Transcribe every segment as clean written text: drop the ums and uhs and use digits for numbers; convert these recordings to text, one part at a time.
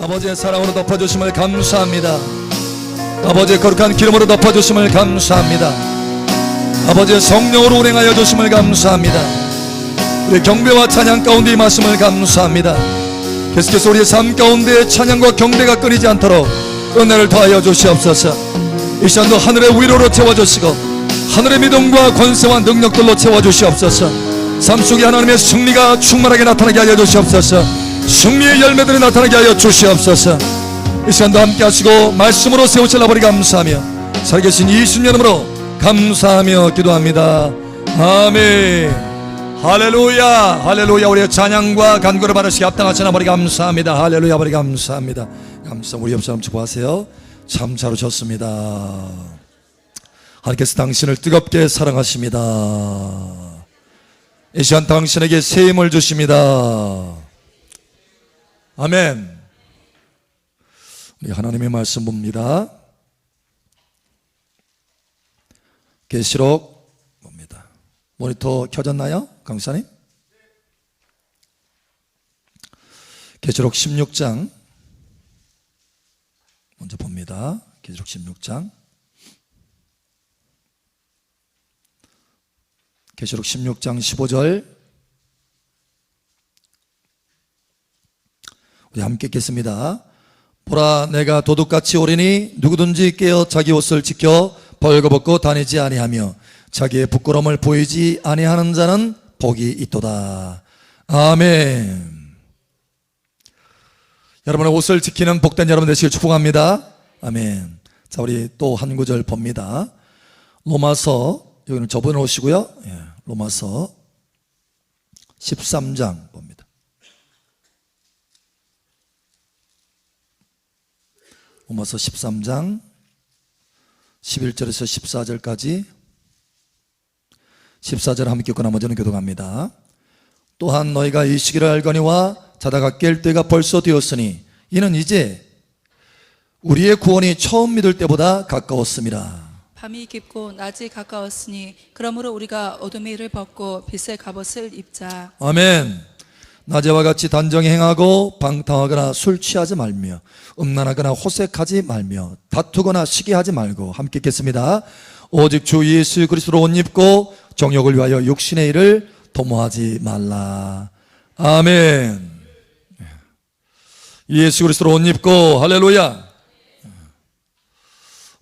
아버지의 사랑으로 덮어주심을 감사합니다. 아버지의 거룩한 기름으로 덮어주심을 감사합니다. 아버지의 성령으로 운행하여 주심을 감사합니다. 우리 경배와 찬양 가운데 임하심을 감사합니다. 계속해서 우리의 삶 가운데 찬양과 경배가 끊이지 않도록 은혜를 더하여 주시옵소서. 이 시간도 하늘의 위로로 채워주시고 하늘의 믿음과 권세와 능력들로 채워주시옵소서. 삶 속에 하나님의 승리가 충만하게 나타나게 하여 주시옵소서. 승리의 열매들이 나타나게 하여 주시옵소서. 이 시간도 함께 하시고 말씀으로 세우실 아버지 감사하며 살아계신 예수님 이름으로 감사하며 기도합니다. 아멘. 할렐루야, 할렐루야. 우리의 찬양과 간구를 받으시기 합당하신 아버지 감사합니다. 할렐루야, 아버지 감사합니다. 감사합니다. 우리 옆 사람 축복하세요. 참 잘 오셨습니다. 하나님께서 당신을 뜨겁게 사랑하십니다. 이 시간 당신에게 새 힘을 주십니다. 아멘. 우리 하나님의 말씀 봅니다. 계시록 봅니다. 모니터 켜졌나요? 강사님? 계시록 16장 먼저 봅니다. 계시록 16장. 계시록 16장 15절 우리 함께 읽겠습니다. 보라, 내가 도둑같이 오리니 누구든지 깨어 자기 옷을 지켜 벌거벗고 다니지 아니하며 자기의 부끄러움을 보이지 아니하는 자는 복이 있도다. 아멘. 여러분의 옷을 지키는 복된 여러분 되시길 축복합니다. 아멘. 자, 우리 또 한 구절 봅니다. 로마서, 여기는 저번에 오시고요. 로마서 13장 봅니다. 로마서 13장 11절에서 14절까지 14절 함께 읽고 나머지는 교독합니다. 또한 너희가 이 시기를 알거니와 자다가 깰 때가 벌써 되었으니 이는 이제 우리의 구원이 처음 믿을 때보다 가까웠습니다. 밤이 깊고 낮이 가까웠으니 그러므로 우리가 어둠의 일을 벗고 빛의 갑옷을 입자. 아멘. 낮에와 같이 단정히 행하고 방탕하거나 술 취하지 말며 음란하거나 호색하지 말며 다투거나 시기하지 말고 함께 읽겠습니다. 오직 주 예수 그리스도로 옷 입고 정욕을 위하여 육신의 일을 도모하지 말라. 아멘. 예수 그리스도로 옷 입고 할렐루야.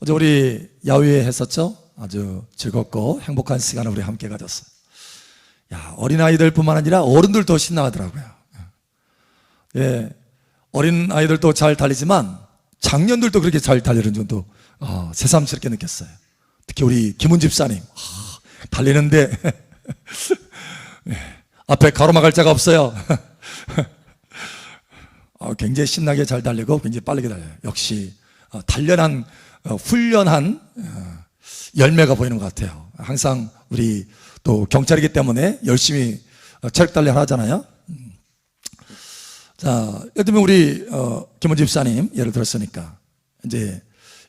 어제 우리 야외에 했었죠? 아주 즐겁고 행복한 시간을 우리 함께 가졌어요. 야, 어린아이들 뿐만 아니라 어른들도 신나하더라고요. 예, 어린아이들도 잘 달리지만 장년들도 그렇게 잘 달리는 줄도 새삼스럽게 느꼈어요. 특히 우리 김은 집사님 달리는데 앞에 가로막을 자가 없어요. 굉장히 신나게 잘 달리고 굉장히 빠르게 달려요. 역시 훈련한 열매가 보이는 것 같아요. 항상 우리 또 경찰이기 때문에 열심히 체력단련 하잖아요. 자, 예를 들면 우리 김원 집사님 예를 들었으니까 이제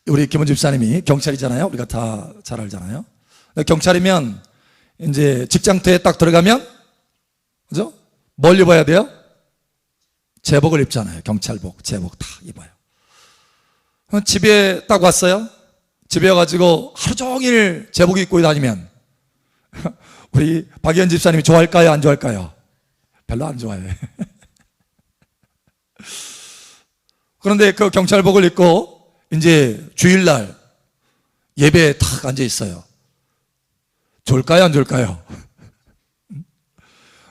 우리 김원 집사님이 경찰이잖아요. 우리가 다 잘 알잖아요. 경찰이면 이제 직장터에 딱 들어가면 그죠? 뭘 입어야 돼요? 제복을 입잖아요. 경찰복, 제복 다 입어요. 집에 딱 왔어요. 집에 와가지고 하루 종일 제복 입고 다니면 우리 박예현 집사님이 좋아할까요? 안 좋아할까요? 별로 안 좋아해. 그런데 그 경찰복을 입고 이제 주일날 예배에 탁 앉아 있어요. 좋을까요? 안 좋을까요?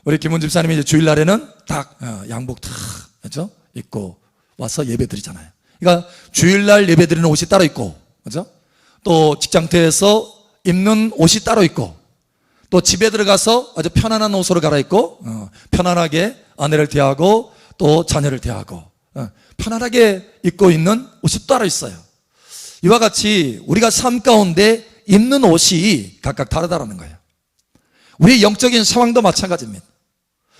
우리 김훈 집사님이 이제 주일날에는 딱 양복 탁 그렇죠? 입고 와서 예배 드리잖아요. 그러니까 주일날 예배 드리는 옷이 따로 있고 그렇죠? 또 직장터에서 입는 옷이 따로 있고 또 집에 들어가서 아주 편안한 옷으로 갈아입고 편안하게 아내를 대하고 또 자녀를 대하고 편안하게 입고 있는 옷이 따로 있어요. 이와 같이 우리가 삶 가운데 입는 옷이 각각 다르다는 거예요. 우리의 영적인 상황도 마찬가지입니다.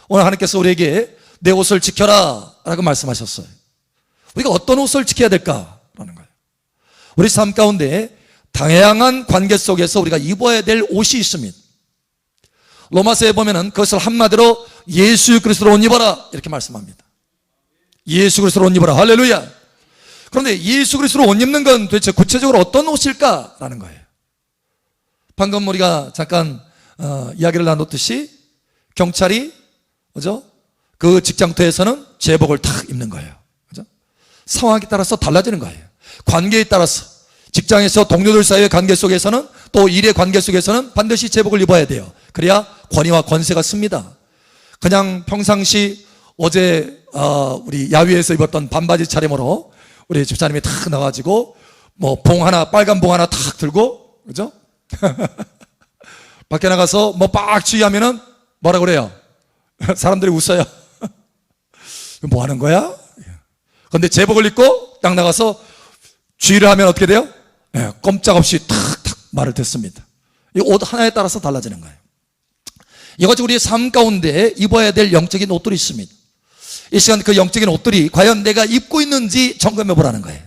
오늘 하나님께서 우리에게 내 옷을 지켜라 라고 말씀하셨어요. 우리가 어떤 옷을 지켜야 될까라는 거예요. 우리 삶 가운데 다양한 관계 속에서 우리가 입어야 될 옷이 있습니다. 로마서에 보면은 그것을 한마디로 예수 그리스도로 옷 입어라 이렇게 말씀합니다. 예수 그리스도로 옷 입어라. 할렐루야. 그런데 예수 그리스도로 옷 입는 건 도대체 구체적으로 어떤 옷일까라는 거예요. 방금 우리가 잠깐 이야기를 나눴듯이 경찰이 그죠? 그 직장터에서는 제복을 탁 입는 거예요. 그죠? 상황에 따라서 달라지는 거예요. 관계에 따라서 직장에서 동료들 사이의 관계 속에서는 또 일의 관계 속에서는 반드시 제복을 입어야 돼요. 그래야 권위와 권세가 씁니다. 그냥 평상시 어제 우리 야외에서 입었던 반바지 차림으로 우리 집사님이 탁 나가지고 뭐 봉 하나 빨간 봉 하나 탁 들고 그죠? 밖에 나가서 뭐 빡 취하면은 뭐라 그래요? 사람들이 웃어요. 뭐 하는 거야? 근데 제복을 입고 딱 나가서 주의를 하면 어떻게 돼요? 꼼짝없이 탁탁 말을 듣습니다. 이 옷 하나에 따라서 달라지는 거예요. 이것이 우리의 삶 가운데 입어야 될 영적인 옷들이 있습니다. 이 시간 그 영적인 옷들이 과연 내가 입고 있는지 점검해 보라는 거예요.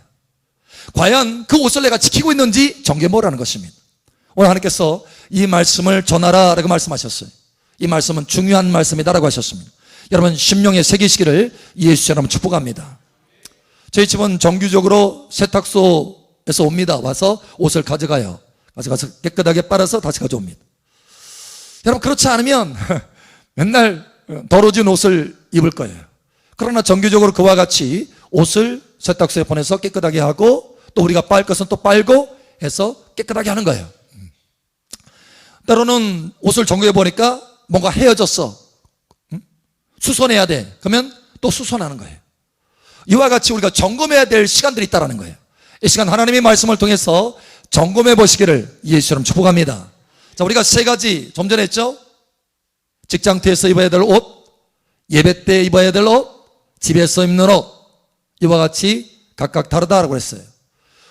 과연 그 옷을 내가 지키고 있는지 점검해 보라는 것입니다. 오늘 하나님께서 이 말씀을 전하라 라고 말씀하셨어요. 이 말씀은 중요한 말씀이다라고 하셨습니다. 여러분 심령에 새기시기를 예수처럼 축복합니다. 저희 집은 정규적으로 세탁소에서 옵니다. 와서 옷을 가져가요. 가져가서 깨끗하게 빨아서 다시 가져옵니다. 여러분 그렇지 않으면 맨날 더러워진 옷을 입을 거예요. 그러나 정규적으로 그와 같이 옷을 세탁소에 보내서 깨끗하게 하고 또 우리가 빨 것은 또 빨고 해서 깨끗하게 하는 거예요. 때로는 옷을 점검해 보니까 뭔가 헤어졌어. 수선해야 돼. 그러면 또 수선하는 거예요. 이와 같이 우리가 점검해야 될 시간들이 있다는 거예요. 이 시간 하나님의 말씀을 통해서 점검해 보시기를 예수처럼 축복합니다. 자, 우리가 세 가지 좀 전에 했죠? 직장터에서 입어야 될 옷, 예배 때 입어야 될 옷, 집에서 입는 옷. 이와 같이 각각 다르다라고 했어요.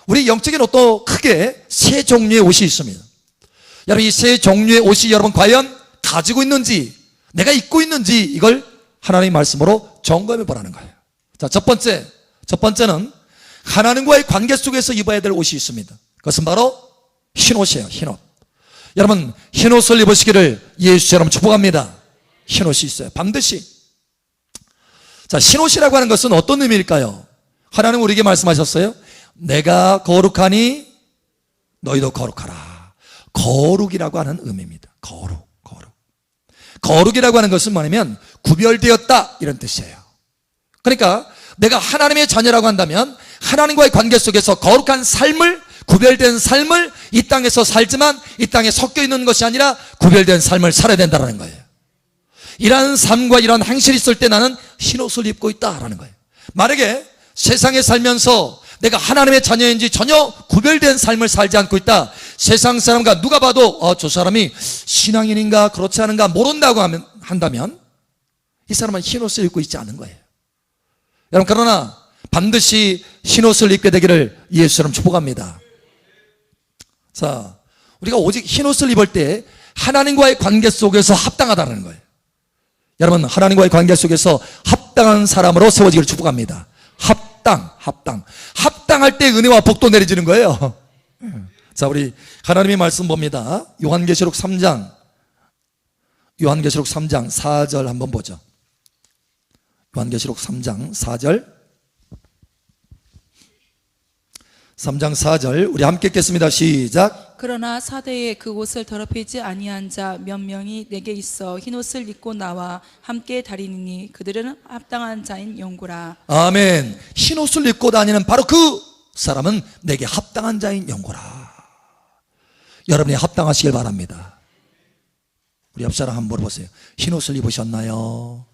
우리 영적인 옷도 크게 세 종류의 옷이 있습니다. 여러분 이 세 종류의 옷이 여러분 과연 가지고 있는지 내가 입고 있는지 이걸 하나님의 말씀으로 점검해 보라는 거예요. 자, 첫 번째는 하나님과의 관계 속에서 입어야 될 옷이 있습니다. 그것은 바로 흰옷이에요. 흰옷. 여러분 흰옷을 입으시기를 예수처럼 축복합니다. 흰옷이 있어요. 반드시. 자, 흰옷이라고 하는 것은 어떤 의미일까요? 하나님 우리에게 말씀하셨어요. 내가 거룩하니 너희도 거룩하라. 거룩이라고 하는 의미입니다. 거룩이라고 하는 것은 뭐냐면 구별되었다 이런 뜻이에요. 그러니까 내가 하나님의 자녀라고 한다면 하나님과의 관계 속에서 거룩한 삶을, 구별된 삶을 이 땅에서 살지만 이 땅에 섞여 있는 것이 아니라 구별된 삶을 살아야 된다는 거예요. 이러한 삶과 이러한 행실이 있을 때 나는 흰옷을 입고 있다라는 거예요. 만약에 세상에 살면서 내가 하나님의 자녀인지 전혀 구별된 삶을 살지 않고 있다. 세상 사람과 누가 봐도 저 사람이 신앙인인가 그렇지 않은가 모른다고 한다면 이 사람은 흰옷을 입고 있지 않은 거예요. 여러분 그러나 반드시 흰옷을 입게 되기를 예수처럼 축복합니다. 자, 우리가 오직 흰옷을 입을 때 하나님과의 관계 속에서 합당하다는 거예요. 여러분 하나님과의 관계 속에서 합당한 사람으로 세워지기를 축복합니다. 합당할 때 은혜와 복도 내려지는 거예요. 자, 우리 하나님의 말씀 봅니다. 요한계시록 3장 4절 한번 보죠. 요한계시록 3장 4절 우리 함께 읽겠습니다. 시작. 그러나 사대에 그 옷을 더럽히지 아니한 자 몇 명이 내게 있어 흰옷을 입고 나와 함께 다니니 그들은 합당한 자인 영구라. 아멘. 흰옷을 입고 다니는 바로 그 사람은 내게 합당한 자인 영구라. 여러분이 합당하시길 바랍니다. 우리 옆 사람 한번 물어보세요. 흰옷을 입으셨나요?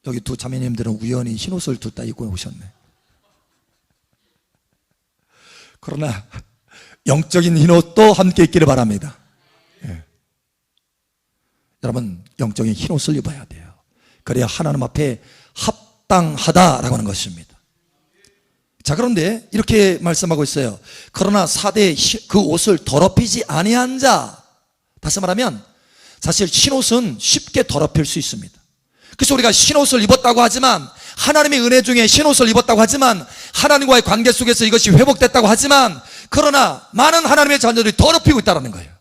여기 두 자매님들은 우연히 흰옷을 둘 다 입고 오셨네. 그러나 영적인 흰옷도 함께 입기를 바랍니다. 예. 여러분 영적인 흰옷을 입어야 돼요. 그래야 하나님 앞에 합당하다라고 하는 것입니다. 자, 그런데 이렇게 말씀하고 있어요. 그러나 사대에 그 옷을 더럽히지 아니한 자. 다시 말하면 사실 흰옷은 쉽게 더럽힐 수 있습니다. 그래서 우리가 흰옷을 입었다고 하지만 하나님의 은혜 중에 흰옷을 입었다고 하지만 하나님과의 관계 속에서 이것이 회복됐다고 하지만 그러나 많은 하나님의 자녀들이 더럽히고 있다는 거예요.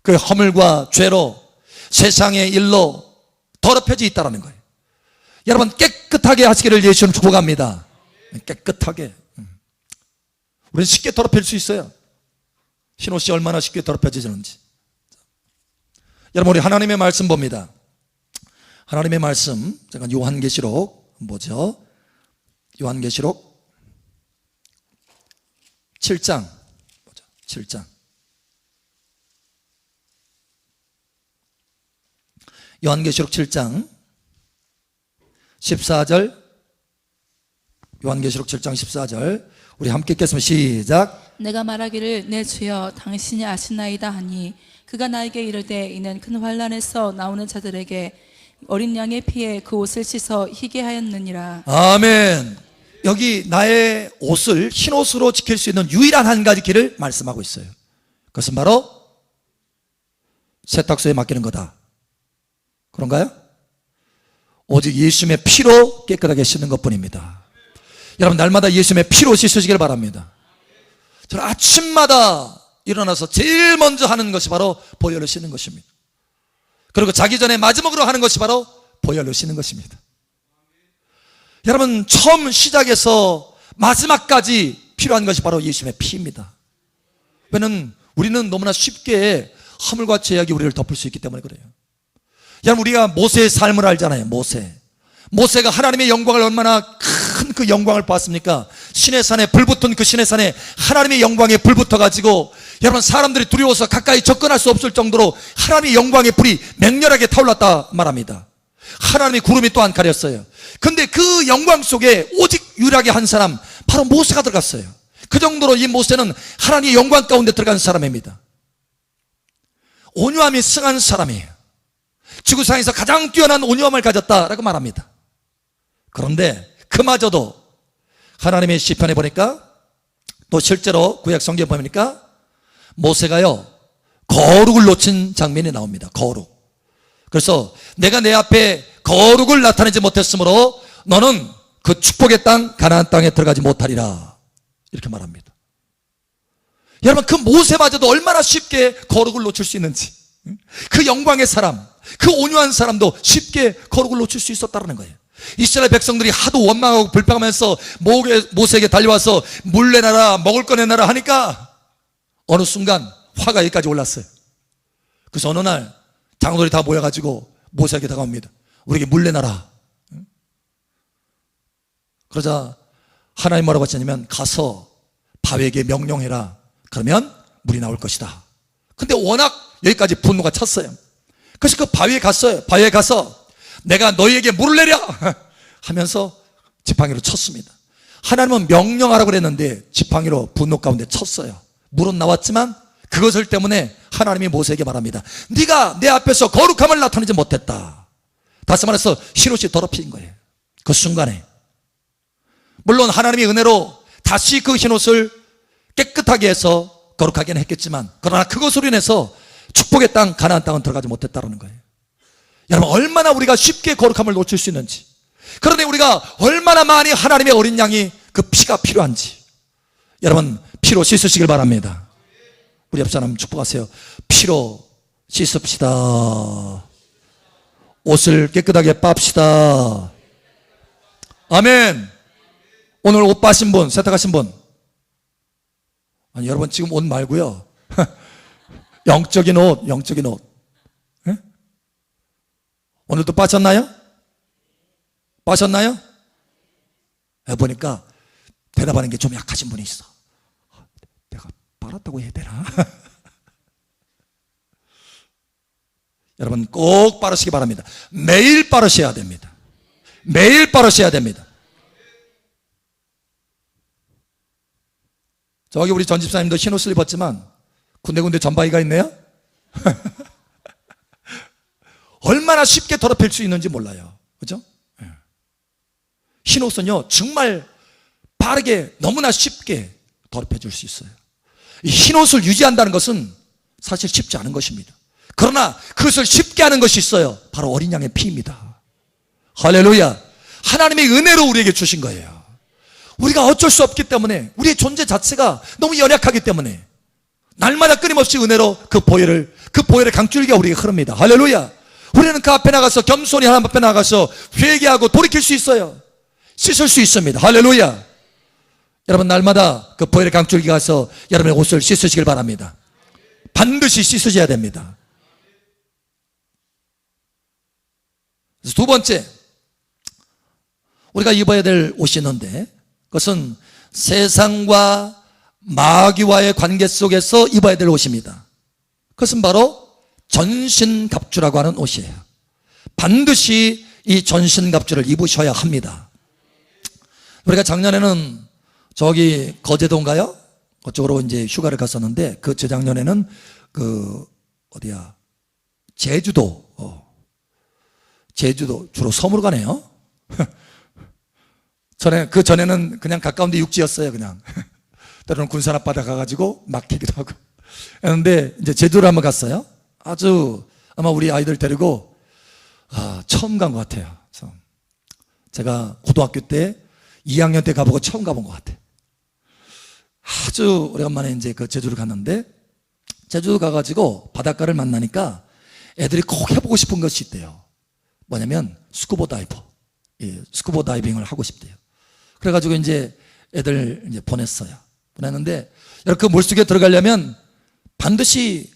그 허물과 죄로 세상의 일로 더럽혀져 있다는 거예요. 여러분 깨끗하게 하시기를 예수님 축복합니다. 깨끗하게. 우리는 쉽게 더럽힐 수 있어요. 흰옷이 얼마나 쉽게 더럽혀지는지. 여러분 우리 하나님의 말씀 봅니다. 하나님의 말씀, 잠깐 요한계시록 뭐죠? 요한계시록 7장 뭐죠? 7장. 요한계시록 7장 14절. 요한계시록 7장 14절. 우리 함께 읽겠습니다. 시작. 내가 말하기를 내 주여 당신이 아시나이다 하니 그가 나에게 이르되 이는 큰 환난에서 나오는 자들에게 어린 양의 피에 그 옷을 씻어 희게 하였느니라. 아멘. 여기 나의 옷을 흰옷으로 지킬 수 있는 유일한 한 가지 길을 말씀하고 있어요. 그것은 바로 세탁소에 맡기는 거다. 그런가요? 오직 예수님의 피로 깨끗하게 씻는 것뿐입니다. 여러분 날마다 예수님의 피로 씻으시길 바랍니다. 저는 아침마다 일어나서 제일 먼저 하는 것이 바로 보혈로 씻는 것입니다. 그리고 자기 전에 마지막으로 하는 것이 바로 보혈로 씻는 것입니다. 여러분 처음 시작에서 마지막까지 필요한 것이 바로 예수님의 피입니다. 왜냐하면 우리는 너무나 쉽게 허물과 죄악이 우리를 덮을 수 있기 때문에 그래요. 여러분 우리가 모세의 삶을 알잖아요. 모세가 하나님의 영광을 얼마나 큰 그 영광을 봤습니까? 시내산에 불 붙은 그 시내산에 하나님의 영광에 불 붙어가지고 여러분 사람들이 두려워서 가까이 접근할 수 없을 정도로 하나님의 영광의 불이 맹렬하게 타올랐다 말합니다. 하나님의 구름이 또한 가렸어요. 근데 그 영광 속에 오직 유일하게 한 사람 바로 모세가 들어갔어요. 그 정도로 이 모세는 하나님의 영광 가운데 들어간 사람입니다. 온유함이 승한 사람이에요. 지구상에서 가장 뛰어난 온유함을 가졌다라고 말합니다. 그런데 그마저도 하나님의 시편에 보니까 또 실제로 구약 성경에 보니까 모세가요 거룩을 놓친 장면이 나옵니다. 거룩. 그래서 내가 내 앞에 거룩을 나타내지 못했으므로 너는 그 축복의 땅 가나안 땅에 들어가지 못하리라 이렇게 말합니다. 여러분 그 모세마저도 얼마나 쉽게 거룩을 놓칠 수 있는지, 그 영광의 사람, 그 온유한 사람도 쉽게 거룩을 놓칠 수 있었다는 거예요. 이스라엘 백성들이 하도 원망하고 불평하면서 모세에게 달려와서 물 내놔라 먹을 거 내놔라 하니까 어느 순간 화가 여기까지 올랐어요. 그래서 어느 날 장로들이 다 모여가지고 모세에게 다가옵니다. 우리에게 물 내놔라. 그러자 하나님 뭐라고 하시냐면 가서 바위에게 명령해라. 그러면 물이 나올 것이다. 근데 워낙 여기까지 분노가 찼어요. 그래서 그 바위에 갔어요. 바위에 가서 내가 너희에게 물을 내려 하면서 지팡이로 쳤습니다. 하나님은 명령하라고 그랬는데 지팡이로 분노 가운데 쳤어요. 물은 나왔지만 그것을 때문에 하나님이 모세에게 말합니다. 네가 내 앞에서 거룩함을 나타내지 못했다. 다시 말해서 흰옷이 더럽힌 거예요. 그 순간에 물론 하나님의 은혜로 다시 그 흰옷을 깨끗하게 해서 거룩하게는 했겠지만 그러나 그것으로 인해서 축복의 땅 가나안 땅은 들어가지 못했다는 거예요. 여러분 얼마나 우리가 쉽게 거룩함을 놓칠 수 있는지, 그런데 우리가 얼마나 많이 하나님의 어린 양이 그 피가 필요한지 여러분 피로 씻으시길 바랍니다. 우리 옆 사람 축복하세요. 피로 씻읍시다. 옷을 깨끗하게 빱시다. 아멘. 오늘 옷 빠신 분, 세탁하신 분, 아니 여러분 지금 옷 말고요 영적인 옷, 영적인 옷. 예? 오늘도 빠졌나요? 빠졌나요? 보니까 대답하는 게 좀 약하신 분이 있어. 내가 빨았다고 해야 되나? 여러분 꼭 빠르시기 바랍니다. 매일 빠르셔야 됩니다. 매일 빠르셔야 됩니다. 저기 우리 전 집사님도 흰 옷을 입었지만 군데군데 점바위가 있네요. 얼마나 쉽게 더럽힐 수 있는지 몰라요. 그죠? 흰 옷은요 정말 빠르게 너무나 쉽게 더럽혀 줄 수 있어요. 흰 옷을 유지한다는 것은 사실 쉽지 않은 것입니다. 그러나 그것을 쉽게 하는 것이 있어요. 바로 어린 양의 피입니다. 할렐루야. 하나님의 은혜로 우리에게 주신 거예요. 우리가 어쩔 수 없기 때문에, 우리의 존재 자체가 너무 연약하기 때문에 날마다 끊임없이 은혜로 그 보혈의 강줄기가 우리에게 흐릅니다. 할렐루야. 우리는 그 앞에 나가서 겸손히 하나님 앞에 나가서 회개하고 돌이킬 수 있어요. 씻을 수 있습니다. 할렐루야. 여러분 날마다 그 보혈의 강줄기 가서 여러분의 옷을 씻으시길 바랍니다. 반드시 씻으셔야 됩니다. 그래서 두 번째, 우리가 입어야 될 옷이 있는데 그것은 세상과 마귀와의 관계 속에서 입어야 될 옷입니다. 그것은 바로 전신갑주라고 하는 옷이에요. 반드시 이 전신갑주를 입으셔야 합니다. 우리가 작년에는 저기 거제도인가요? 그쪽으로 이제 휴가를 갔었는데 그 재작년에는 그 어디야? 제주도 주로 섬으로 가네요. 그 전에는 그냥 가까운데 육지였어요. 그냥 때로는 군산 앞바다 가가지고 막히기도 하고. 그런데 이제 제주를 한번 갔어요. 아주 아마 우리 아이들 데리고 처음 간 것 같아요. 제가 고등학교 때 2학년 때 가보고 처음 가본 것 같아요. 아주 오래간만에 이제 그 제주를 갔는데 제주 가가지고 바닷가를 만나니까 애들이 꼭 해보고 싶은 것이 있대요. 뭐냐면 스쿠버 다이버, 스쿠버 다이빙을 하고 싶대요. 그래가지고 이제 애들 이제 보냈는데 그 물속에 들어가려면 반드시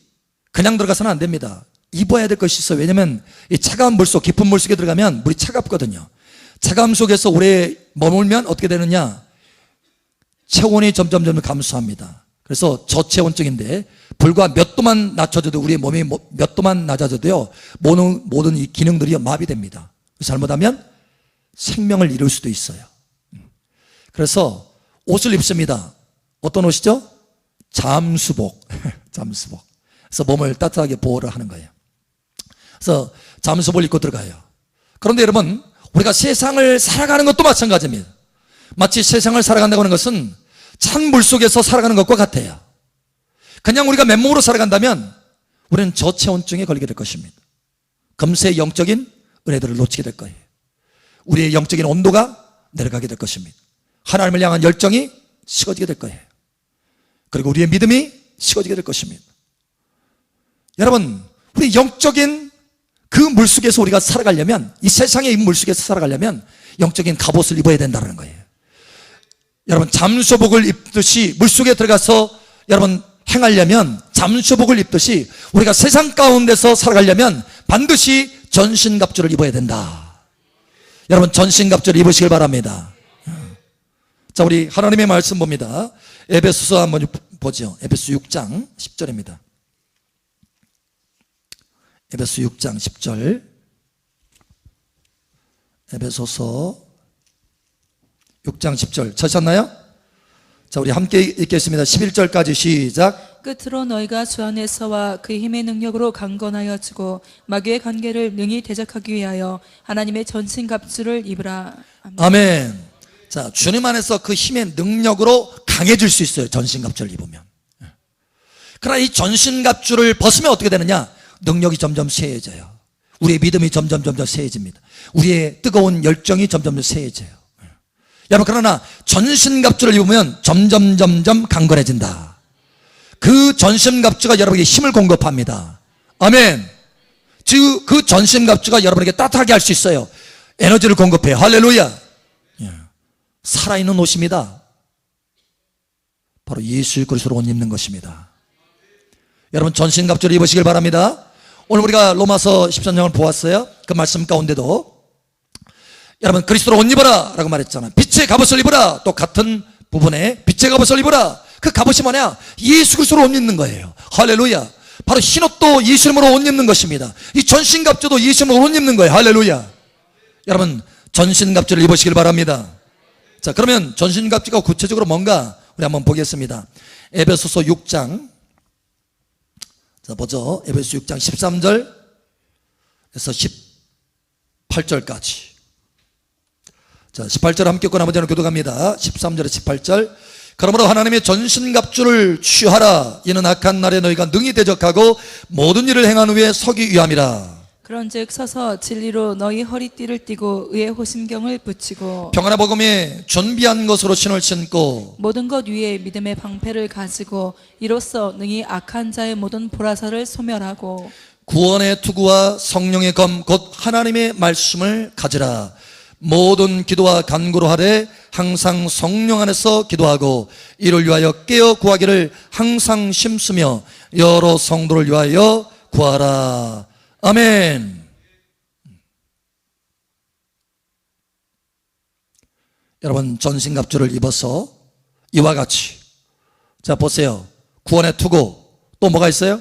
그냥 들어가서는 안 됩니다. 입어야 될 것이 있어요. 왜냐면 이 차가운 물속, 깊은 물속에 들어가면 물이 차갑거든요. 차가움 속에서 오래 머물면 어떻게 되느냐? 체온이 점점 감소합니다. 그래서 저체온증인데 불과 몇 도만 낮춰져도 우리의 몸이 몇 도만 낮아져도요 모든 이 기능들이 마비됩니다. 잘못하면 생명을 잃을 수도 있어요. 그래서 옷을 입습니다. 어떤 옷이죠? 잠수복. 잠수복. 그래서 몸을 따뜻하게 보호를 하는 거예요. 그래서 잠수복을 입고 들어가요. 그런데 여러분, 우리가 세상을 살아가는 것도 마찬가지입니다. 마치 세상을 살아간다고 하는 것은 찬 물속에서 살아가는 것과 같아요. 그냥 우리가 맨몸으로 살아간다면 우리는 저체온증에 걸리게 될 것입니다. 금세 영적인 은혜들을 놓치게 될 거예요. 우리의 영적인 온도가 내려가게 될 것입니다. 하나님을 향한 열정이 식어지게 될 거예요. 그리고 우리의 믿음이 식어지게 될 것입니다. 여러분, 우리 영적인 그 물속에서 우리가 살아가려면, 이 세상의 물속에서 살아가려면 영적인 갑옷을 입어야 된다는 거예요. 여러분, 잠수복을 입듯이 물속에 들어가서 여러분 행하려면, 잠수복을 입듯이 우리가 세상 가운데서 살아가려면 반드시 전신갑주를 입어야 된다. 여러분, 전신갑주를 입으시길 바랍니다. 자, 우리 하나님의 말씀 봅니다. 에베소서 한번 보죠. 에베소 6장 10절입니다. 에베소 6장 10절. 에베소서 6장 10절 찾으셨나요? 자, 우리 함께 읽겠습니다. 11절까지 시작. 끝으로 너희가 주 안에서와 그 힘의 능력으로 강건하여지고 마귀의 관계를 능히 대적하기 위하여 하나님의 전신갑주를 입으라. 아멘. 자, 주님 안에서 그 힘의 능력으로 강해질 수 있어요. 전신갑주를 입으면. 그러나 이 전신갑주를 벗으면 어떻게 되느냐? 능력이 점점 쇠해져요. 우리의 믿음이 점점 쇠해집니다. 우리의 뜨거운 열정이 점점 쇠해져요. 여러분, 그러나 전신갑주를 입으면 점점 강건해진다. 그 전신갑주가 여러분에게 힘을 공급합니다. 아멘. 즉, 그 전신갑주가 여러분에게 따뜻하게 할 수 있어요. 에너지를 공급해요. 할렐루야. 살아있는 옷입니다. 바로 예수 그리스도로 옷 입는 것입니다. 여러분, 전신갑주를 입으시길 바랍니다. 오늘 우리가 로마서 13장을 보았어요. 그 말씀 가운데도 여러분, 그리스도로 옷 입어라 라고 말했잖아요. 빛의 갑옷을 입어라. 또 같은 부분에 빛의 갑옷을 입어라. 그 갑옷이 뭐냐? 예수 그리스도로 옷 입는 거예요. 할렐루야. 바로 흰옷도 예수 이름으로 옷 입는 것입니다. 이 전신갑주도 예수 이름으로 옷 입는 거예요. 할렐루야. 여러분, 전신갑주를 입으시길 바랍니다. 자, 그러면 전신갑주가 구체적으로 뭔가 우리 한번 보겠습니다. 에베소서 6장. 자, 보죠. 에베소 6장 13절에서 18절까지. 자, 18절 함께 읽고 나머지는 교독합니다. 13절에 18절. 그러므로 하나님의 전신갑주를 취하라. 이는 악한 날에 너희가 능히 대적하고 모든 일을 행한 후에 서기 위함이라. 그런즉 서서 진리로 너희 허리띠를 띠고 의의 호심경을 붙이고 평안의 복음에 준비한 것으로 신을 신고 모든 것 위에 믿음의 방패를 가지고 이로써 능히 악한 자의 모든 보라사를 소멸하고 구원의 투구와 성령의 검 곧 하나님의 말씀을 가지라. 모든 기도와 간구로 하되 항상 성령 안에서 기도하고 이를 위하여 깨어 구하기를 항상 심쓰며 여러 성도를 위하여 구하라. 아멘. 여러분, 전신갑주를 입어서 이와 같이, 자 보세요, 구원의 투구 또 뭐가 있어요?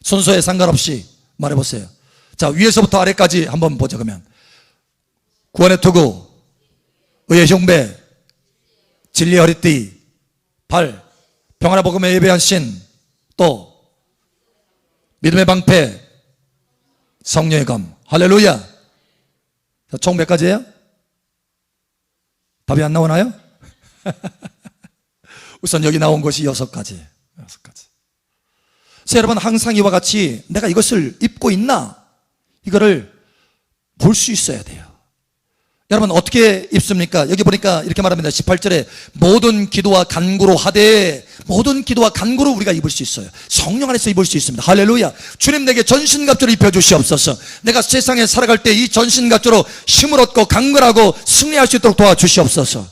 순서에 상관없이 말해보세요. 자, 위에서부터 아래까지 한번 보죠. 그러면 구원의 투구, 의의 흉배, 진리의 허리띠, 발, 평안의 복음에 예배한 신, 또 믿음의 방패, 성령의 검. 할렐루야. 총 몇 가지예요? 답이 안 나오나요? 우선 여기 나온 것이 6가지. 6가지. 그래서 여러분, 항상 이와 같이 내가 이것을 입고 있나? 이거를 볼 수 있어야 돼요. 여러분, 어떻게 입습니까? 여기 보니까 이렇게 말합니다. 18절에 모든 기도와 간구로 하되, 모든 기도와 간구로 우리가 입을 수 있어요. 성령 안에서 입을 수 있습니다. 할렐루야. 주님, 내게 전신갑주를 입혀주시옵소서. 내가 세상에 살아갈 때 이 전신갑주로 힘을 얻고 강건하고 승리할 수 있도록 도와주시옵소서.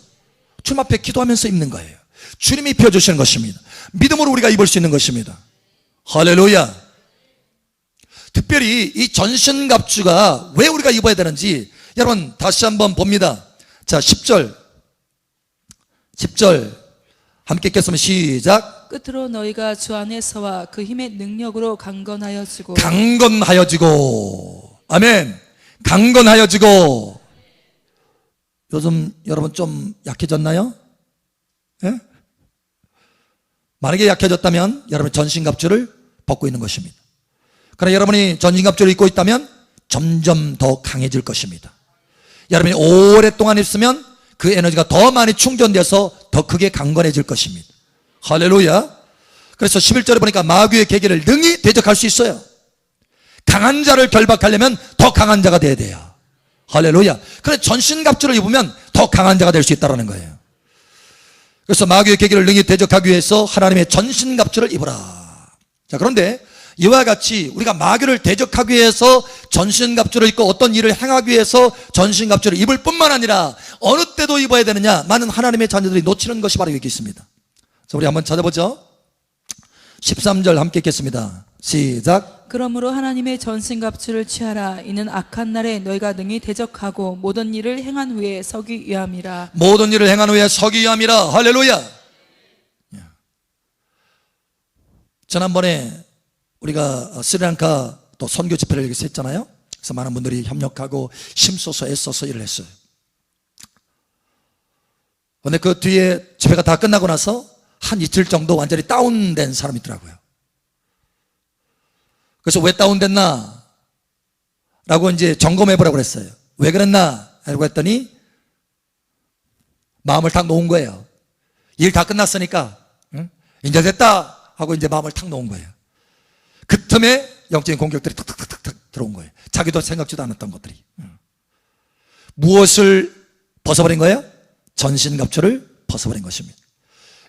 주님 앞에 기도하면서 입는 거예요. 주님이 입혀주시는 것입니다. 믿음으로 우리가 입을 수 있는 것입니다. 할렐루야. 특별히 이 전신갑주가 왜 우리가 입어야 되는지 여러분 다시 한번 봅니다. 자, 10절 함께 읽겠습니다. 시작. 끝으로 너희가 주 안에서와 그 힘의 능력으로 강건하여지고. 아멘. 강건하여지고. 요즘 여러분 좀 약해졌나요? 예? 만약에 약해졌다면 여러분 전신갑주를 벗고 있는 것입니다. 그러나 여러분이 전신갑주를 입고 있다면 점점 더 강해질 것입니다. 여러분이 오랫동안 입으면 그 에너지가 더 많이 충전돼서 더 크게 강건해질 것입니다. 할렐루야. 그래서 11절에 보니까 마귀의 계계를 능히 대적할 수 있어요. 강한 자를 결박하려면 더 강한 자가 돼야 돼요. 할렐루야. 그래서 전신갑주를 입으면 더 강한 자가 될 수 있다는 거예요. 그래서 마귀의 계계를 능히 대적하기 위해서 하나님의 전신갑주를 입으라. 자, 그런데 이와 같이 우리가 마귀를 대적하기 위해서 전신갑주를 입고 어떤 일을 행하기 위해서 전신갑주를 입을 뿐만 아니라 어느 때도 입어야 되느냐, 많은 하나님의 자녀들이 놓치는 것이 바로 여기 있습니다. 자, 우리 한번 찾아보죠. 13절 함께 읽겠습니다. 시작. 그러므로 하나님의 전신갑주를 취하라. 이는 악한 날에 너희가 능히 대적하고 모든 일을 행한 후에 서기 위함이라. 모든 일을 행한 후에 서기 위함이라. 할렐루야. 지난번에 우리가 스리랑카 또 선교 집회를 여기서 했잖아요. 그래서 많은 분들이 협력하고 힘써서 애써서 일을 했어요. 그런데 그 뒤에 집회가 다 끝나고 나서 한 이틀 정도 완전히 다운된 사람이 있더라고요. 그래서 왜 다운됐나? 라고 이제 점검해보라고 그랬어요. 왜 그랬나? 라고 했더니 마음을 탁 놓은 거예요. 일 다 끝났으니까 이제 됐다 하고 이제 마음을 탁 놓은 거예요. 그 틈에 영적인 공격들이 탁탁탁탁 들어온 거예요. 자기도 생각지도 않았던 것들이. 무엇을 벗어버린 거예요? 전신갑주를 벗어버린 것입니다.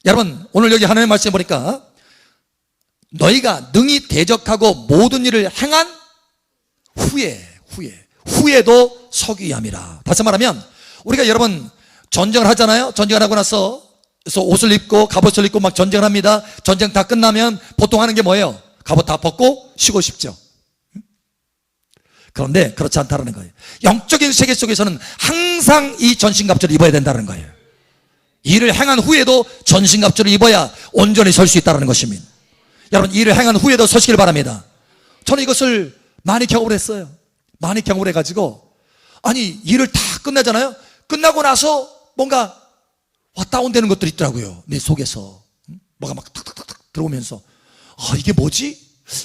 여러분, 오늘 여기 하나님의 말씀에 보니까 너희가 능히 대적하고 모든 일을 행한 후에도 서기 위함이라. 다시 말하면 우리가 여러분 전쟁을 하잖아요. 전쟁을 하고 나서 그래서 옷을 입고 갑옷을 입고 막 전쟁을 합니다. 전쟁 다 끝나면 보통 하는 게 뭐예요? 갑옷 다 벗고 쉬고 싶죠. 그런데 그렇지 않다는 거예요. 영적인 세계 속에서는 항상 이 전신갑주를 입어야 된다는 거예요. 일을 행한 후에도 전신갑주를 입어야 온전히 설 수 있다는 것입니다. 여러분, 일을 행한 후에도 서시길 바랍니다. 저는 이것을 많이 경험을 했어요. 많이 경험을 해가지고, 아니 일을 다 끝나잖아요. 끝나고 나서 뭔가 다운되는 것들이 있더라고요. 내 속에서 뭐가 막 탁탁탁 들어오면서, 이게 뭐지?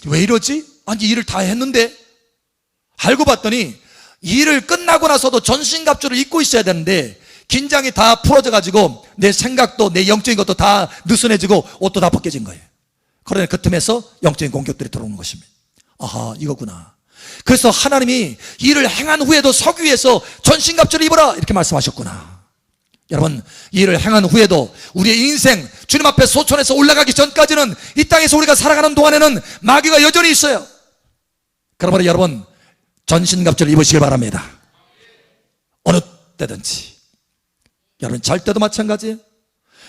왜 이러지? 아니 일을 다 했는데. 알고 봤더니 일을 끝나고 나서도 전신갑주를 입고 있어야 되는데 긴장이 다 풀어져가지고 내 생각도 내 영적인 것도 다 느슨해지고 옷도 다 벗겨진 거예요. 그러나 그 틈에서 영적인 공격들이 들어오는 것입니다. 아하, 이거구나. 그래서 하나님이 일을 행한 후에도 서기 위해서 전신갑주를 입어라 이렇게 말씀하셨구나. 여러분, 이 일을 행한 후에도 우리의 인생 주님 앞에 소천에서 올라가기 전까지는 이 땅에서 우리가 살아가는 동안에는 마귀가 여전히 있어요. 그러므로 여러분, 전신갑주를 입으시길 바랍니다. 어느 때든지. 여러분, 잘 때도 마찬가지예요.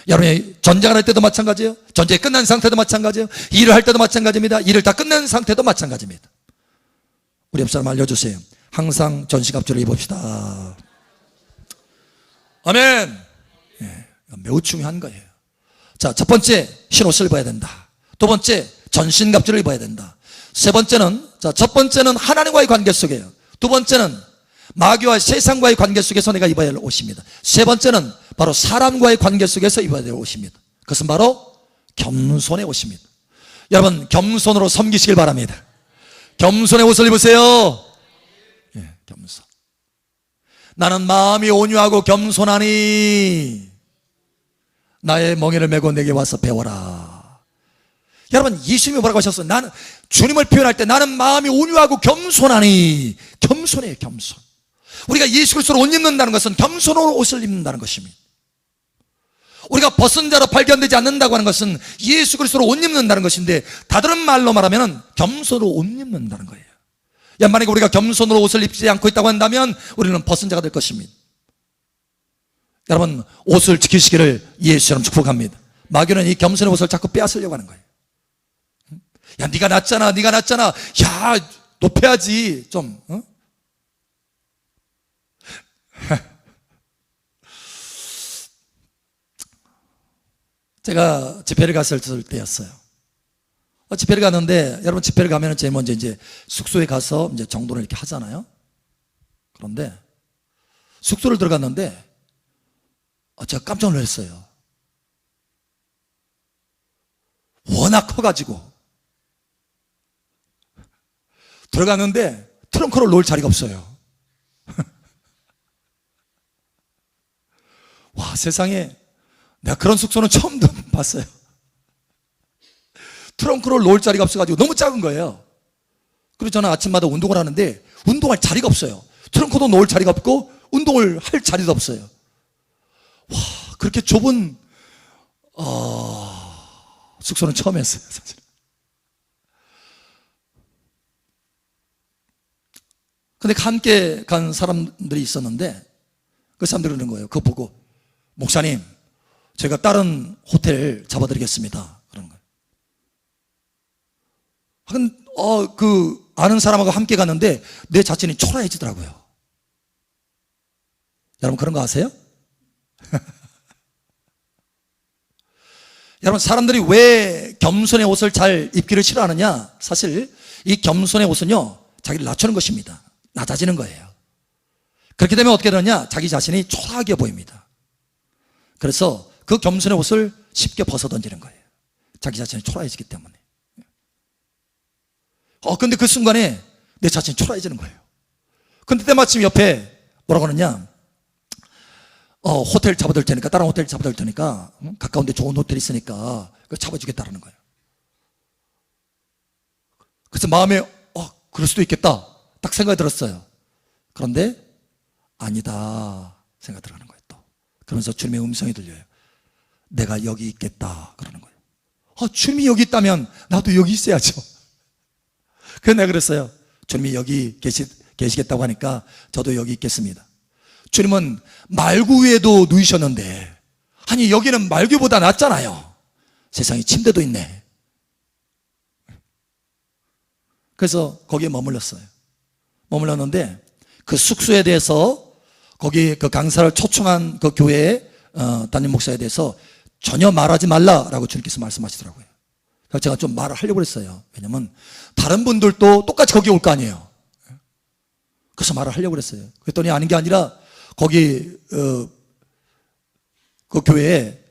여러분이 전쟁을 할 때도 마찬가지예요. 전쟁이 끝난 상태도 마찬가지예요. 일을 할 때도 마찬가지입니다. 일을 다 끝낸 상태도 마찬가지입니다. 우리 옆 사람 알려주세요. 항상 전신갑주를 입읍시다. 아멘. 예, 매우 중요한 거예요. 자, 첫 번째, 흰옷을 입어야 된다. 두 번째, 전신갑주를 입어야 된다. 세 번째는, 자, 첫 번째는 하나님과의 관계 속이에요. 두 번째는 마귀와 세상과의 관계 속에서 내가 입어야 할 옷입니다. 세 번째는 바로 사람과의 관계 속에서 입어야 될 옷입니다. 그것은 바로 겸손의 옷입니다. 여러분, 겸손으로 섬기시길 바랍니다. 겸손의 옷을 입으세요. 예, 겸손. 나는 마음이 온유하고 겸손하니 나의 멍에를 메고 내게 와서 배워라. 여러분, 예수님이 뭐라고 하셨어요? 나는, 주님을 표현할 때 나는 마음이 온유하고 겸손하니. 겸손해요, 겸손. 우리가 예수 그리스도로 옷 입는다는 것은 겸손으로 옷을 입는다는 것입니다. 우리가 벗은 자로 발견되지 않는다고 하는 것은 예수 그리스도로 옷 입는다는 것인데, 다른 말로 말하면 겸손으로 옷 입는다는 거예요. 만약에 우리가 겸손으로 옷을 입지 않고 있다고 한다면 우리는 벗은 자가 될 것입니다. 여러분, 옷을 지키시기를 예수처럼 축복합니다. 마귀는 이 겸손의 옷을 자꾸 빼앗으려고 하는 거예요. 야, 네가 낫잖아, 네가 낫잖아. 야, 높여야지 좀. 어? 제가 집회를 갔을 때였어요. 집회를 갔는데, 여러분, 집회를 가면 제일 먼저 이제 숙소에 가서 이제 정돈을 이렇게 하잖아요. 그런데 숙소를 들어갔는데 제가 깜짝 놀랐어요. 워낙 커가지고 들어갔는데 트렁크를 놓을 자리가 없어요. 와, 세상에 내가 그런 숙소는 처음 봤어요. 트렁크를 놓을 자리가 없어가지고 너무 작은 거예요. 그래서 저는 아침마다 운동을 하는데 운동할 자리가 없어요. 트렁크도 놓을 자리가 없고 운동을 할 자리도 없어요. 와, 그렇게 좁은 숙소는 처음 했어요, 사실. 근데 함께 간 사람들이 있었는데 그 사람들이 그러는 거예요. 그거 보고, 목사님, 제가 다른 호텔 잡아드리겠습니다. 그런 거예요. 그 아는 사람하고 함께 갔는데 내 자신이 초라해지더라고요. 여러분, 그런 거 아세요? 여러분, 사람들이 왜 겸손의 옷을 잘 입기를 싫어하느냐? 사실 이 겸손의 옷은요, 자기를 낮추는 것입니다. 낮아지는 거예요. 그렇게 되면 어떻게 되느냐? 자기 자신이 초라하게 보입니다. 그래서 그 겸손의 옷을 쉽게 벗어던지는 거예요. 자기 자신이 초라해지기 때문에. 근데 그 순간에 내 자신이 초라해지는 거예요. 근데 때마침 옆에 뭐라고 하느냐? 호텔 잡아둘 테니까, 다른 호텔 잡아둘 테니까, 가까운데 좋은 호텔 있으니까 그거 잡아주겠다라는 거예요. 그래서 마음에 그럴 수도 있겠다 딱 생각이 들었어요. 그런데 아니다 생각 들어가는 거예요. 또 그러면서 주님의 음성이 들려요. 내가 여기 있겠다 그러는 거예요. 주님이 여기 있다면 나도 여기 있어야죠. 그래서 내가 그랬어요. 주님이 여기 계시겠다고 하니까 저도 여기 있겠습니다. 주님은 말구 위에도 누이셨는데, 아니 여기는 말구보다 낫잖아요. 세상에 침대도 있네. 그래서 거기에 머물렀는데 그 숙소에 대해서, 거기 그 강사를 초청한 그 교회의 담임 목사에 대해서 전혀 말하지 말라라고 주님께서 말씀하시더라고요. 그래서 제가 좀 말을 하려고 했어요. 왜냐면 다른 분들도 똑같이 거기 올 거 아니에요. 그래서 말을 하려고 했어요. 그랬더니 아닌 게 아니라 거기 그 교회에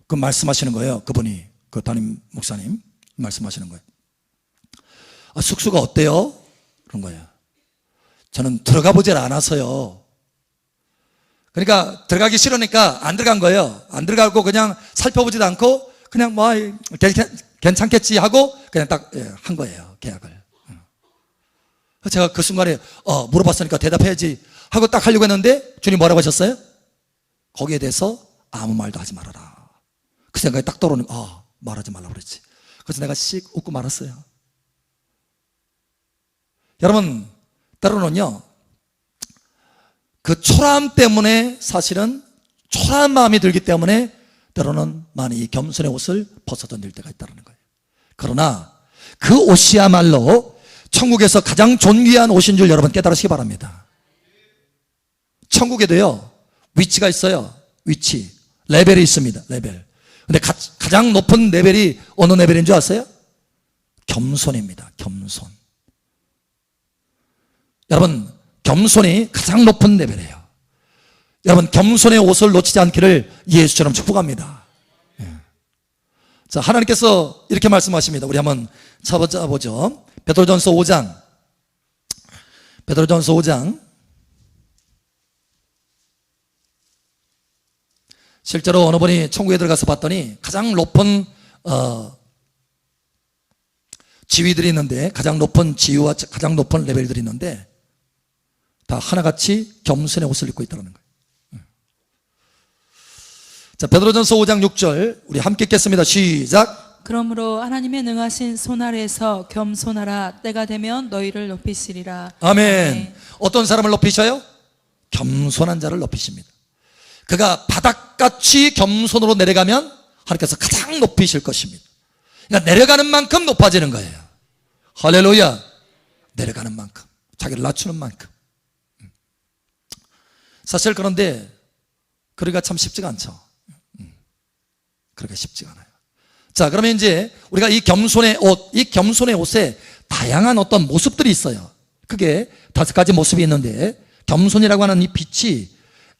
그 말씀하시는 거예요. 그분이, 그 담임 목사님 말씀하시는 거예요. 숙소가 어때요? 그런 거예요. 저는 들어가 보질 않아서요. 그러니까 들어가기 싫으니까 안 들어간 거예요. 안 들어가고 그냥 살펴보지도 않고 그냥 뭐 괜찮겠지 하고 그냥 딱 한 거예요, 계약을. 제가 그 순간에 물어봤으니까 대답해야지 하고 딱 하려고 했는데 주님 뭐라고 하셨어요? 거기에 대해서 아무 말도 하지 말아라. 그 생각이 딱 떠오르는, 말하지 말라고 그랬지. 그래서 내가 씩 웃고 말았어요. 여러분, 때로는요, 그 초라함 때문에, 사실은 초라한 마음이 들기 때문에 때로는 많이 이 겸손의 옷을 벗어 던질 때가 있다는 거예요. 그러나 그 옷이야말로 천국에서 가장 존귀한 옷인 줄 여러분 깨달으시기 바랍니다. 천국에도요, 위치가 있어요. 위치, 레벨이 있습니다. 레벨. 근데 가장 높은 레벨이 어느 레벨인 줄 아세요? 겸손입니다. 겸손. 여러분, 겸손이 가장 높은 레벨이에요. 여러분, 겸손의 옷을 놓치지 않기를 예수처럼 축복합니다. 자, 하나님께서 이렇게 말씀하십니다. 우리 한번 찾아보죠. 베드로전서 5장. 베드로전서 5장. 실제로 어느 분이 천국에 들어가서 봤더니 가장 높은 지위들이 있는데, 가장 높은 지위와 가장 높은 레벨들이 있는데 다 하나같이 겸손의 옷을 입고 있다는 거예요. 자, 베드로전서 5장 6절 우리 함께 읽겠습니다. 시작. 그러므로 하나님의 능하신 손 아래에서 겸손하라. 때가 되면 너희를 높이시리라. 아멘. 어떤 사람을 높이셔요? 겸손한 자를 높이십니다. 그가 바닥같이 겸손으로 내려가면 하나님께서 가장 높이실 것입니다. 그러니까 내려가는 만큼 높아지는 거예요. 할렐루야. 내려가는 만큼, 자기를 낮추는 만큼. 사실 그런데 그러기가 참 쉽지가 않죠. 그러기가 쉽지가 않아요. 자, 그러면 이제 우리가 이 겸손의 옷, 이 겸손의 옷에 다양한 어떤 모습들이 있어요. 그게 5가지 모습이 있는데, 겸손이라고 하는 이 빛이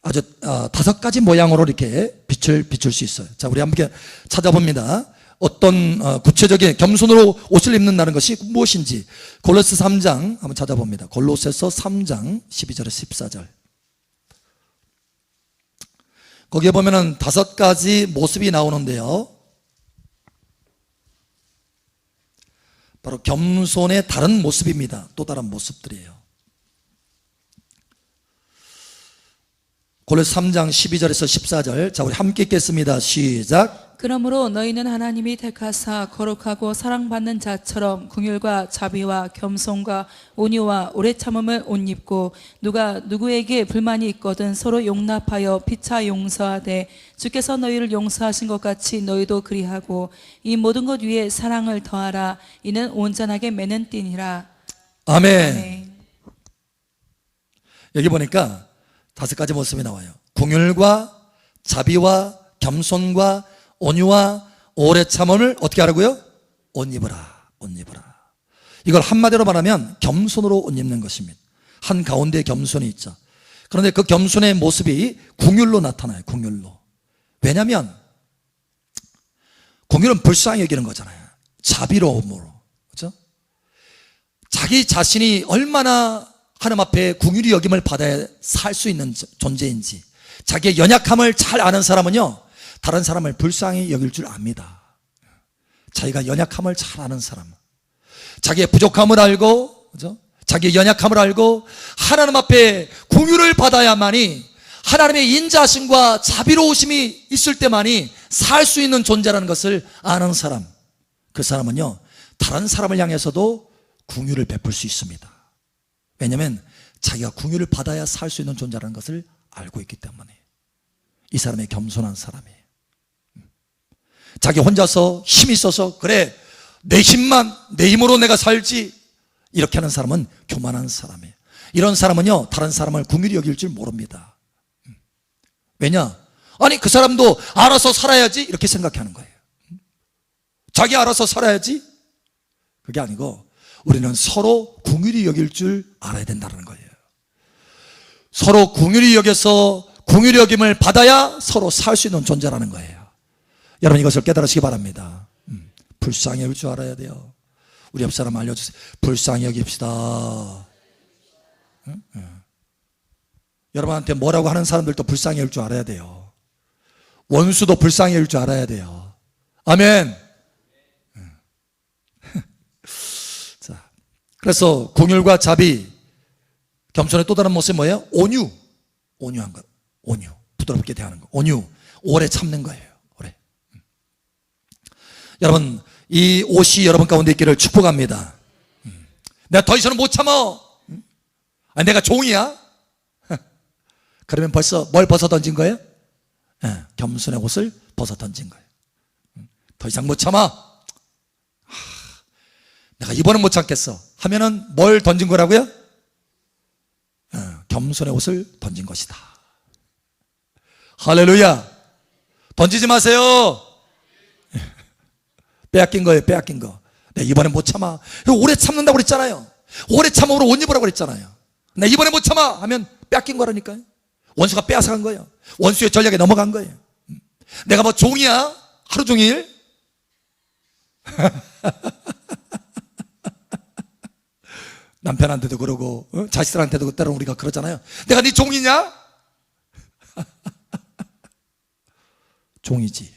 아주 5가지 모양으로 이렇게 빛을 비출 수 있어요. 자, 우리 함께 찾아봅니다. 어떤 구체적인 겸손으로 옷을 입는다는 것이 무엇인지 골로새 3장 한번 찾아봅니다. 골로새서 3장 12절에서 14절. 거기에 보면은 5가지 모습이 나오는데요, 바로 겸손의 다른 모습입니다. 또 다른 모습들이에요. 골로새 3장 12절에서 14절. 자, 우리 함께 읽겠습니다. 시작. 그러므로 너희는 하나님이 택하사 거룩하고 사랑받는 자처럼 긍휼과 자비와 겸손과 온유와 오래 참음을 옷 입고, 누가 누구에게 불만이 있거든 서로 용납하여 피차 용서하되 주께서 너희를 용서하신 것 같이 너희도 그리하고, 이 모든 것 위에 사랑을 더하라. 이는 온전하게 매는 띠니라. 아멘. 아멘. 여기 보니까 5가지 모습이 나와요. 긍휼과 자비와 겸손과 온유와 오래 참음을 어떻게 하라고요? 옷 입으라. 옷 입으라. 이걸 한마디로 말하면 겸손으로 옷 입는 것입니다. 한 가운데 겸손이 있죠. 그런데 그 겸손의 모습이 긍휼로 나타나요. 긍휼로. 왜냐하면 긍휼은 불쌍히 여기는 거잖아요. 자비로움으로. 그렇죠? 자기 자신이 얼마나 하나님 앞에 긍휼히 여김을 받아야 살 수 있는 존재인지, 자기의 연약함을 잘 아는 사람은요, 다른 사람을 불쌍히 여길 줄 압니다. 자기가 연약함을 잘 아는 사람, 자기의 부족함을 알고, 그죠? 자기의 연약함을 알고 하나님 앞에 긍휼을 받아야만이, 하나님의 인자하심과 자비로우심이 있을 때만이 살 수 있는 존재라는 것을 아는 사람, 그 사람은요, 다른 사람을 향해서도 긍휼을 베풀 수 있습니다. 왜냐하면 자기가 긍휼을 받아야 살 수 있는 존재라는 것을 알고 있기 때문에. 이 사람이 겸손한 사람이에요. 자기 혼자서 힘이 있어서 그래 내 힘만, 내 힘으로 내가 살지, 이렇게 하는 사람은 교만한 사람이에요. 이런 사람은요, 다른 사람을 긍휼히 여길 줄 모릅니다. 왜냐? 아니 그 사람도 알아서 살아야지 이렇게 생각하는 거예요. 자기 알아서 살아야지. 그게 아니고 우리는 서로 긍휼히 여길 줄 알아야 된다는 거예요. 서로 긍휼히 여겨서 긍휼히 여김을 받아야 서로 살 수 있는 존재라는 거예요. 여러분, 이것을 깨달으시기 바랍니다. 불쌍히 여길 줄 알아야 돼요. 우리 옆 사람 알려주세요. 불쌍히 여깁시다. 응? 응. 여러분한테 뭐라고 하는 사람들도 불쌍히 여길 줄 알아야 돼요. 원수도 불쌍히 여길 줄 알아야 돼요. 아멘. 자, 그래서 긍휼과 자비, 겸손의 또 다른 모습이 뭐예요? 온유. 온유한 것. 온유. 부드럽게 대하는 거. 온유, 오래 참는 거예요. 오래. 여러분, 이 옷이 여러분 가운데 있기를 축복합니다. 내가 더 이상은 못 참아. 내가 종이야? 그러면 벌써 뭘 벗어 던진 거예요? 겸손의 옷을 벗어 던진 거예요. 더 이상 못 참아. 내가 이번엔 못 참겠어 하면은 뭘 던진 거라고요? 겸손의 옷을 던진 것이다. 할렐루야. 던지지 마세요. 빼앗긴 거예요. 빼앗긴 거. 내 이번엔 못 참아. 오래 참는다고 그랬잖아요. 오래 참으로 옷 입으라고 그랬잖아요. 나 이번에 못 참아 하면 뺏긴 거라니까요. 원수가 빼앗아간 거예요. 원수의 전략에 넘어간 거예요. 내가 뭐 종이야? 하루 종일? 남편한테도 그러고 자식들한테도 때로는 우리가 그러잖아요. 내가 네 종이냐? 종이지.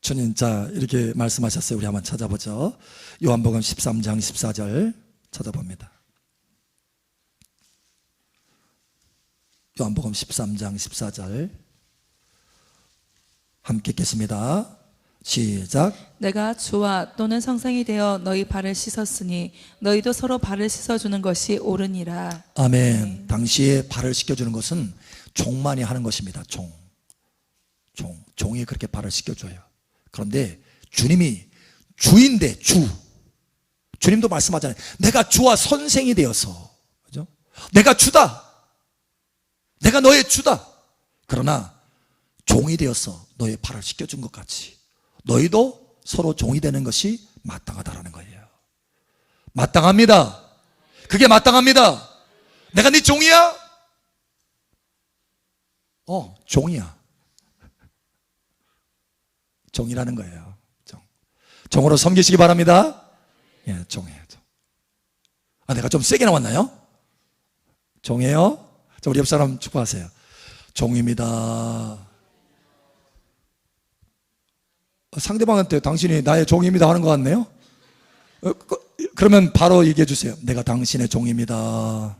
주님, 자, 이렇게 말씀하셨어요. 우리 한번 찾아보죠. 요한복음 13장 14절 찾아봅니다. 요한복음 13장 14절 함께 읽겠습니다. 시작. 내가 주와 또는 성상이 되어 너희 발을 씻었으니 너희도 서로 발을 씻어주는 것이 옳으니라. 아멘. 당시에 발을 씻겨주는 것은 종만이 하는 것입니다. 종이 그렇게 발을 씻겨줘요. 그런데 주님이 주인데 주님도 말씀하잖아요. 내가 주와 선생이 되어서, 그죠? 내가 주다. 내가 너의 주다. 그러나 종이 되어서 너의 발을 씻겨준 것 같이 너희도 서로 종이 되는 것이 마땅하다라는 거예요. 마땅합니다. 그게 마땅합니다. 내가 네 종이야? 종이야. 종이라는 거예요. 종으로 섬기시기 바랍니다. 예, 종이에요. 내가 좀 세게 나왔나요? 종이에요? 자, 우리 옆 사람 축복하세요. 종입니다. 상대방한테 당신이 나의 종입니다 하는 것 같네요. 그러면 바로 얘기해 주세요. 내가 당신의 종입니다.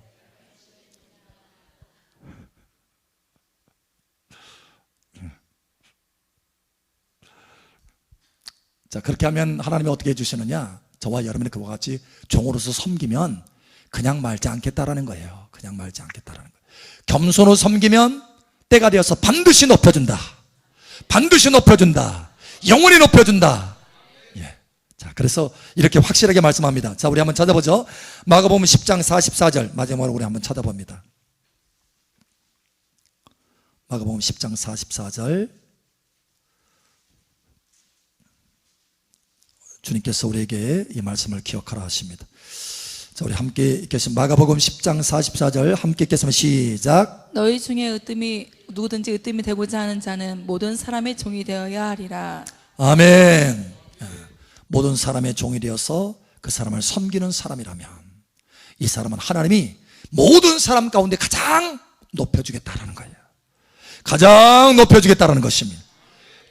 자, 그렇게 하면 하나님이 어떻게 해주시느냐? 저와 여러분이 그와 같이 종으로서 섬기면 그냥 말지 않겠다라는 거예요. 그냥 말지 않겠다라는 거예요. 겸손으로 섬기면 때가 되어서 반드시 높여준다. 반드시 높여준다. 영원히 높여준다. 예. 자, 그래서 이렇게 확실하게 말씀합니다. 자, 우리 한번 찾아보죠. 마가복음 10장 44절 마지막으로 우리 한번 찾아봅니다. 마가복음 10장 44절. 주님께서 우리에게 이 말씀을 기억하라 하십니다. 자, 우리 함께 읽겠습니다. 마가복음 10장 44절 함께 읽겠습니다. 시작. 너희 중에 누구든지 으뜸이 되고자 하는 자는 모든 사람의 종이 되어야 하리라. 아멘. 모든 사람의 종이 되어서 그 사람을 섬기는 사람이라면 이 사람은 하나님이 모든 사람 가운데 가장 높여주겠다라는 거예요. 가장 높여주겠다라는 것입니다.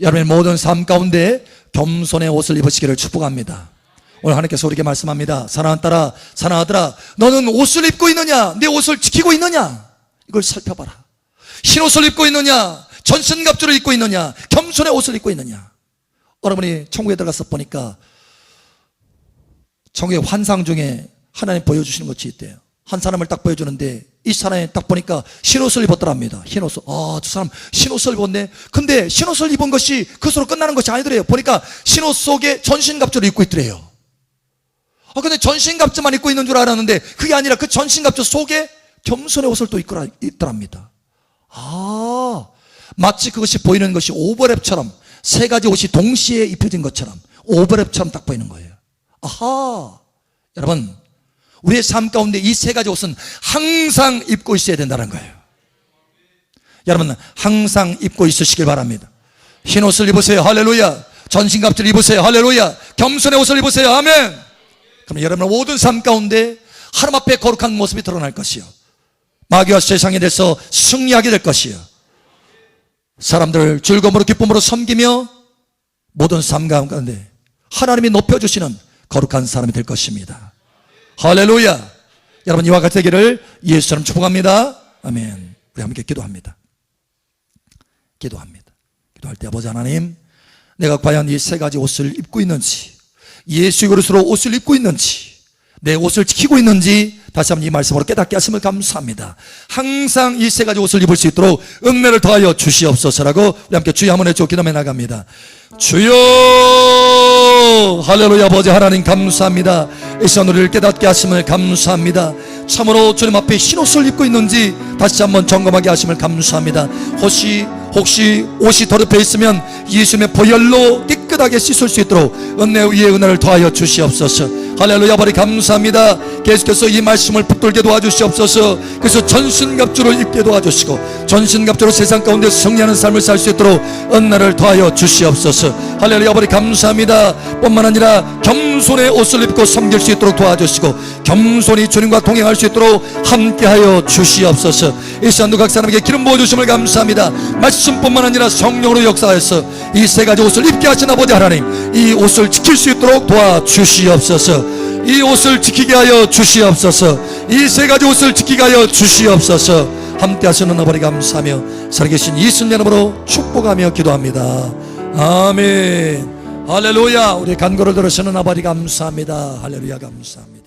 여러분의 모든 삶 가운데 겸손의 옷을 입으시기를 축복합니다. 오늘 하나님께서 우리에게 말씀합니다. 사랑하는 딸아, 사랑하는 아들아, 너는 옷을 입고 있느냐? 내 옷을 지키고 있느냐? 이걸 살펴봐라. 흰 옷을 입고 있느냐? 전신갑주를 입고 있느냐? 겸손의 옷을 입고 있느냐? 여러분이 천국에 들어가서 보니까 천국의 환상 중에 하나님 보여주시는 것이 있대요. 한 사람을 딱 보여주는데 이 사람이 딱 보니까 흰옷을 입었더랍니다. 흰옷을. 저 사람 흰옷을 입었네. 근데 흰옷을 입은 것이 그것으로 끝나는 것이 아니더래요. 보니까 흰옷 속에 전신갑주를 입고 있더래요. 근데 전신갑주만 입고 있는 줄 알았는데 그게 아니라 그 전신갑주 속에 겸손의 옷을 또 입고 있더랍니다. 마치 그것이 보이는 것이 오버랩처럼 세 가지 옷이 동시에 입혀진 것처럼 오버랩처럼 딱 보이는 거예요. 여러분, 우리의 삶 가운데 이 세 가지 옷은 항상 입고 있어야 된다는 거예요. 여러분, 항상 입고 있으시길 바랍니다. 흰 옷을 입으세요. 할렐루야. 전신갑주를 입으세요. 할렐루야. 겸손의 옷을 입으세요. 아멘. 그럼 여러분의 모든 삶 가운데 하나님 앞에 거룩한 모습이 드러날 것이요, 마귀와 세상에 대해서 승리하게 될 것이요, 사람들을 즐거움으로 기쁨으로 섬기며 모든 삶 가운데 하나님이 높여주시는 거룩한 사람이 될 것입니다. 할렐루야. 여러분 이와 같이 되기를 예수처럼 축복합니다. 아멘. 우리 함께 기도합니다. 기도할 때 아버지 하나님, 내가 과연 이 세 가지 옷을 입고 있는지, 예수의 그릇으로 옷을 입고 있는지, 내 옷을 지키고 있는지 다시 한번 이 말씀으로 깨닫게 하심을 감사합니다. 항상 이 세 가지 옷을 입을 수 있도록 은혜를 더하여 주시옵소서라고 우리 함께 주여 한번 해주고 기도해 나갑니다. 주여, 할렐루야. 아버지 하나님 감사합니다. 이 시간 우리를 깨닫게 하심을 감사합니다. 참으로 주님 앞에 흰옷을 입고 있는지 다시 한번 점검하게 하심을 감사합니다. 혹시 옷이 더럽혀 있으면 예수님의 보혈로 깨끗하게 씻을 수 있도록 은혜 위에 은혜를 더하여 주시옵소서. 할렐루야. 아버지 감사합니다. 계속해서 이 말씀을 붙들게 도와주시옵소서. 그래서 전신갑주를 입게 도와주시고 전신갑주로 세상 가운데 승리하는 삶을 살 수 있도록 은혜를 더하여 주시옵소서. 할렐루야. 아버지 감사합니다. 뿐만 아니라 겸손의 옷을 입고 섬길 수 있도록 도와주시고 겸손히 주님과 동행할 수 있도록 함께하여 주시옵소서. 이 시간도 각 사람에게 기름 부어주심을 감사합니다. 말씀뿐만 아니라 성령으로 역사해서 이 세 가지 옷을 입게 하신 아버지 하나님, 이 옷을 지킬 수 있도록 도와주시옵소서. 이 옷을 지키게 하여 주시옵소서. 이 세 가지 옷을 지키게 하여 주시옵소서. 함께 하시는 아버지 감사하며 살아계신 예수님 이름으로 축복하며 기도합니다. 아멘. 할렐루야. 우리 간구를 들으시는 아버지 감사합니다. 할렐루야 감사합니다.